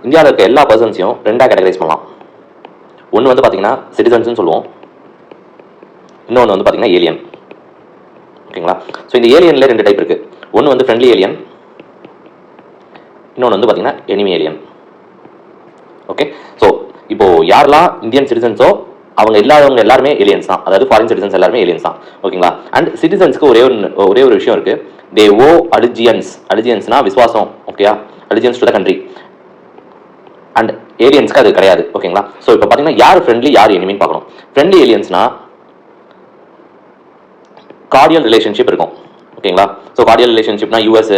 இந்தியாவில் இருக்க எல்லா பர்சன்ஸையும் ரெண்டாக கேட்டகரைஸ் பண்ணலாம். ஒன்று வந்து பார்த்தீங்கன்னா சிட்டிசன்ஸ்னு சொல்லுவோம், இன்னொன்று வந்து பார்த்தீங்கன்னா ஏலியன். ஓகேங்களா? ஸோ இந்த ஏலியனில் ரெண்டு டைப் இருக்குது. ஒன்று வந்து ஃப்ரெண்ட்லி ஏலியன், இன்னொன்று வந்து பார்த்தீங்கன்னா எனிமி ஏலியன். ஓகே, ஸோ இப்போ யாரெல்லாம் இந்தியன் சிட்டிசன்ஸோ அவங்க இல்லாதவங்க எல்லாருமே ஏலியன்ஸ் தான், அதாவது ஃபாரின் சிட்டிசன்ஸ் எல்லாருமே ஏலியன்ஸ் தான். ஓகேங்களா? அண்ட் சிட்டிசன்ஸ்க்கு ஒரே ஒரு விஷயம் இருக்கு, தே ஓ அலிஜியன்ஸ். அலிஜியன்ஸ்னா விசுவாசம். ஓகேயா? அலிஜியன்ஸ் டு த கண்ட்ரி. அண்ட் ஏலியன்ஸ்க்கு அது கிடையாது. ஓகேங்களா? ஸோ இப்போ பார்த்தீங்கன்னா யார் ஃப்ரெண்ட்லி யார் எனிமின்னு பார்க்கணும். ஃப்ரெண்ட்லி ஏலியன்ஸ்னா கார்டியல் ரிலேஷன்ஷிப் இருக்கும். ஓகேங்களா? ஸோ கார்டியல் ரிலேஷன்ஷிப்னா யூஎஸ்,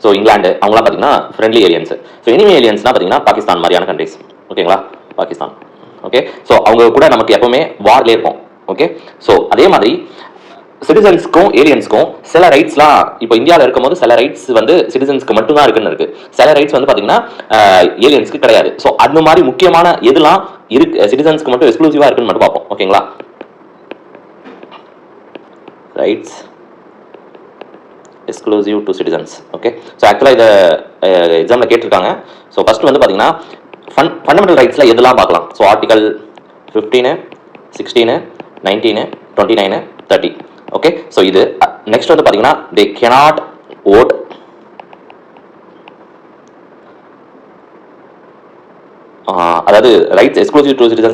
ஸோ இங்கிலாந்து, அவங்களாம் பார்த்தீங்கன்னா ஃப்ரெண்ட்லி ஏலியன்ஸ். ஸோ எனிமி ஏலியன்ஸ்னா பார்த்தீங்கன்னா பாகிஸ்தான் மாதிரியான கண்ட்ரிஸ். ஓகேங்களா? பாகிஸ்தான். ஓகே, ஸோ அவங்க கூட நமக்கு எப்பவுமே வார்லேயே இருக்கும். ஓகே, ஸோ அதே மாதிரி சிட்டிசன்ஸ்க்கும் ஏலியன்ஸ்க்கும் சில ரைட்ஸ்லாம் இப்போ இந்தியாவில் இருக்கும்போது சில ரைட்ஸ் வந்து சிட்டிசன்ஸ்க்கு மட்டும்தான் இருக்குன்னு இருக்கு. சில ரைட்ஸ் வந்து பார்த்தீங்கன்னா ஏலியன்ஸ்க்கு கிடையாது. ஸோ அந்த மாதிரி முக்கியமான எதுலாம் இருக்கு சிட்டிசன்ஸ்க்கு மட்டும் எக்ஸ்க்ளூசிவா இருக்குன்னு மட்டும் பார்ப்போம். ஓகேங்களா? Rights exclusive to citizens. Okay, so ஆக்சுவலாக இதை எக்ஸாமில் கேட்டிருக்காங்க. ஸோ ஃபர்ஸ்ட் வந்து பார்த்தீங்கன்னா ஃபண்டமெண்டல் ரைட்ஸில் எதெல்லாம் பார்க்கலாம். So article 15, 16, 19, 29, 30. ஓகே, ஸோ இது நெக்ஸ்ட் வந்து பார்த்தீங்கன்னா தே கேனாட் ஓட், அதாவது ரைட்ஸ் எக்ஸ்க்ளூசிவ் டு சிட்டிசன்ஸ்